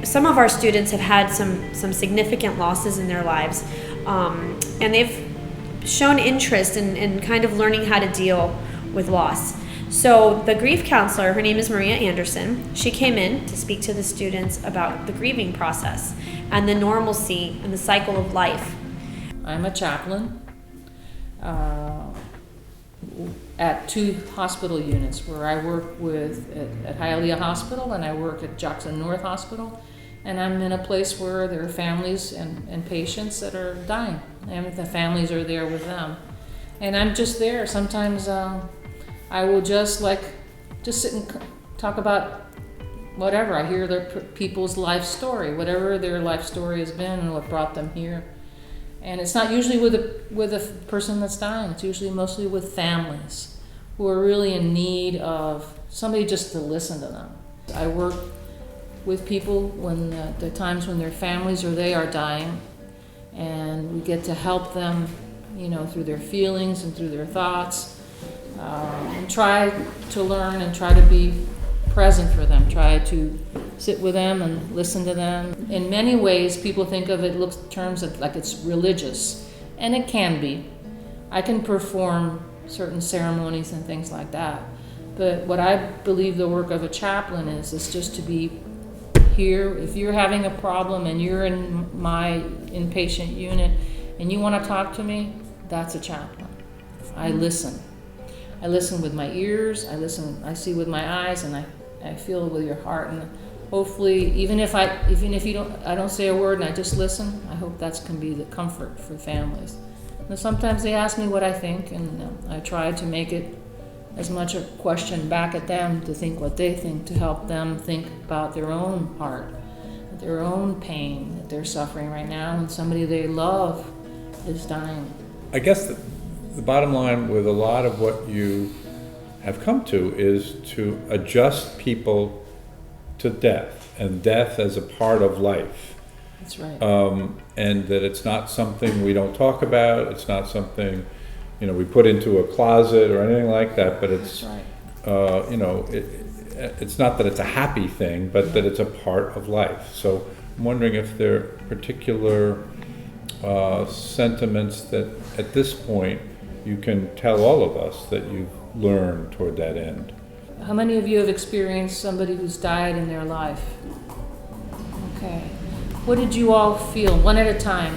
some of our students have had some significant losses in their lives, and they've shown interest in kind of learning how to deal with loss. So the grief counselor, her name is Maria Anderson, she came in to speak to the students about the grieving process and the normalcy and the cycle of life. I'm a chaplain at 2 hospital units where I work with at Hialeah Hospital and I work at Jackson North Hospital. And I'm in a place where there are families and patients that are dying, and the families are there with them. And I'm just there. Sometimes I will just sit and talk about whatever. I hear their people's life story, whatever their life story has been and what brought them here. And it's not usually with a person that's dying. It's usually mostly with families who are really in need of somebody just to listen to them. I work with people when the times when their families or they are dying, and we get to help them, through their feelings and through their thoughts, and try to learn and try to be present for them, try to sit with them and listen to them. In many ways, people think of it terms of like it's religious, and it can be. I can perform certain ceremonies and things like that, but what I believe the work of a chaplain is just to be here. If you're having a problem and you're in my inpatient unit and you want to talk to me, that's a chaplain. I listen. I listen with my ears, I see with my eyes, and I feel with your heart. And hopefully, even if I don't say a word and I just listen, I hope that can be the comfort for families. And sometimes they ask me what I think, and I try to make it as much a question back at them to think what they think, to help them think about their own heart, their own pain that they're suffering right now, and somebody they love is dying. I guess the bottom line with a lot of what you have come to is to adjust people to death, and death as a part of life. That's right. And that it's not something we don't talk about, it's not something we put into a closet or anything like that, but it's, right. It's not that it's a happy thing, but that it's a part of life. So I'm wondering if there are particular sentiments that at this point you can tell all of us that you've learned toward that end. How many of you have experienced somebody who's died in their life? Okay. What did you all feel, one at a time?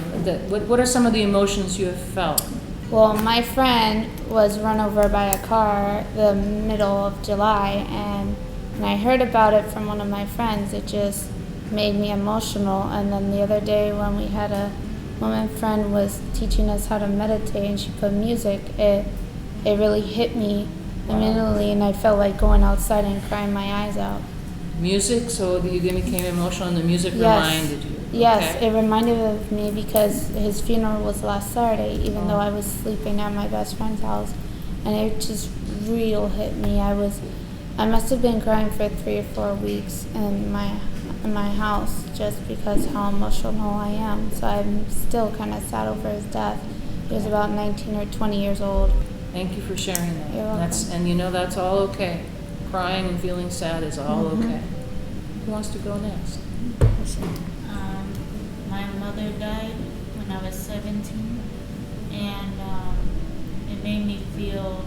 What are some of the emotions you have felt? Well, my friend was run over by a car the middle of July, and when I heard about it from one of my friends, it just made me emotional. And then the other day when my friend was teaching us how to meditate and she put music, it really hit me immediately, and I felt like going outside and crying my eyes out. Music? So you became emotional and the music reminded you? Yes, okay. It reminded of me because his funeral was last Saturday, even though I was sleeping at my best friend's house, and it just real hit me. I must have been crying for 3 or 4 weeks in my house just because how emotional I am. So I'm still kind of sad over his death. He was about 19 or 20 years old. Thank you for sharing that. You're welcome. That's all okay. Crying and feeling sad is all okay. Who wants to go next? My mother died when I was 17, and it made me feel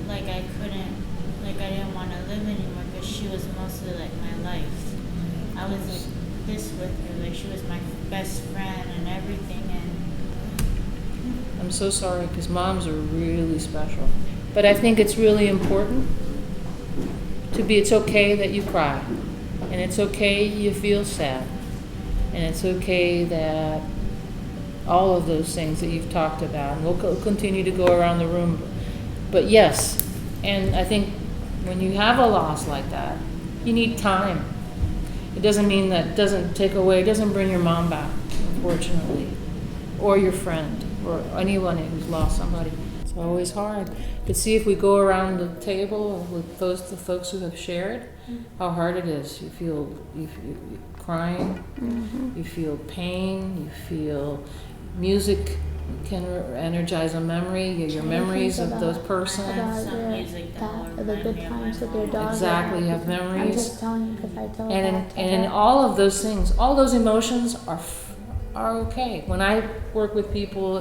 like I didn't want to live anymore because she was mostly like my life. I was like this with her, like she was my best friend and everything. And I'm so sorry because moms are really special. But I think it's really important it's okay that you cry, and it's okay you feel sad, and it's okay that all of those things that you've talked about, and we'll continue to go around the room. But yes, and I think when you have a loss like that, you need time. It doesn't mean that, doesn't bring your mom back, unfortunately, or your friend, or anyone who's lost somebody. It's always hard. But see, if we go around the table with the folks who have shared, how hard it is. You feel crying, you feel pain, you feel music can energize a memory, your memories of those person. About Some your, music that will the remind good me of my times with your mom. dog. Exactly, you have I'm memories. just telling you because I told And that to in her. all of those things, all those emotions are okay. When I work with people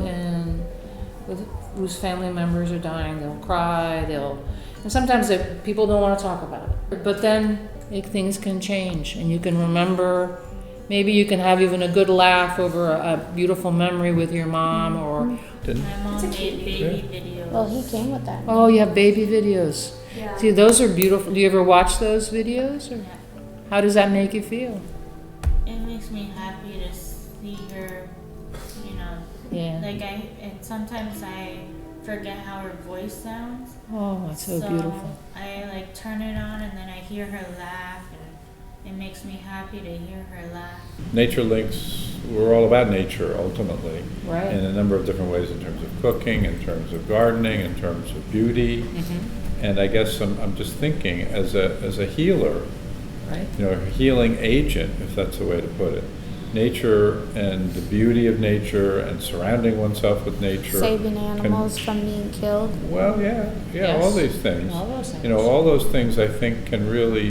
whose family members are dying, they'll cry, and sometimes people don't want to talk about it. But then things can change, and you can remember. Maybe you can have even a good laugh over a beautiful memory with your mom, or My mom made baby videos. Well, he came with that. oh, you have baby videos. Yeah. See, those are beautiful. Do you ever watch those videos, or Yeah. how does that make you feel? It makes me happy to see her, you know, Yeah. and sometimes I forget how her voice sounds. Oh, it's so beautiful. I like turn it on and then I hear her laugh and it makes me happy to hear her laugh. Nature links, we're all about nature ultimately. Right. In a number of different ways, in terms of cooking, in terms of gardening, in terms of beauty. Mm-hmm. And I guess I'm just thinking, as a healer, Right. a healing agent, if that's the way to put it. Nature and the beauty of nature and surrounding oneself with nature. Saving animals from being killed. Well, yeah, Yes. all these things. All those things. All those things I think can really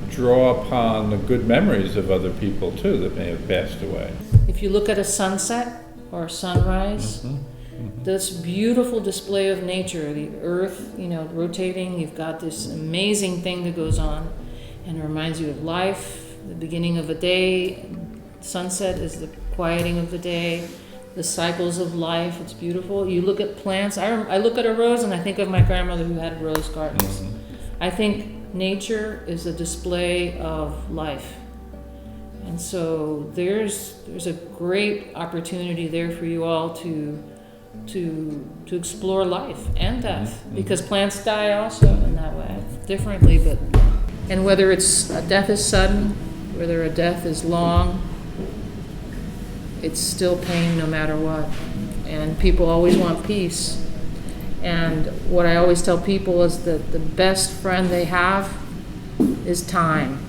draw upon the good memories of other people too that may have passed away. If you look at a sunset or a sunrise, this beautiful display of nature, the earth, rotating, you've got this amazing thing that goes on and it reminds you of life, the beginning of a day. Sunset is the quieting of the day, the cycles of life. It's beautiful. You look at plants. I look at a rose and I think of my grandmother who had rose gardens. I think nature is a display of life. And so there's a great opportunity there for you all to explore life and death, because plants die also in that way, differently, and whether a death is sudden, whether a death is long, it's still pain no matter what. And people always want peace. And what I always tell people is that the best friend they have is time.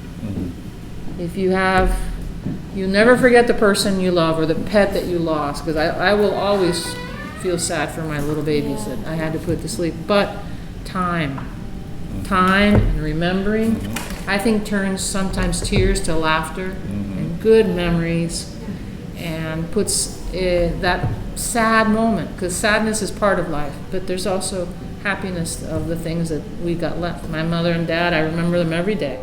If you never forget the person you love or the pet that you lost, because I will always feel sad for my little babies that I had to put to sleep. But time and remembering, I think turns sometimes tears to laughter and good memories, and puts that sad moment, because sadness is part of life, but there's also happiness of the things that we got left. My mother and dad, I remember them every day.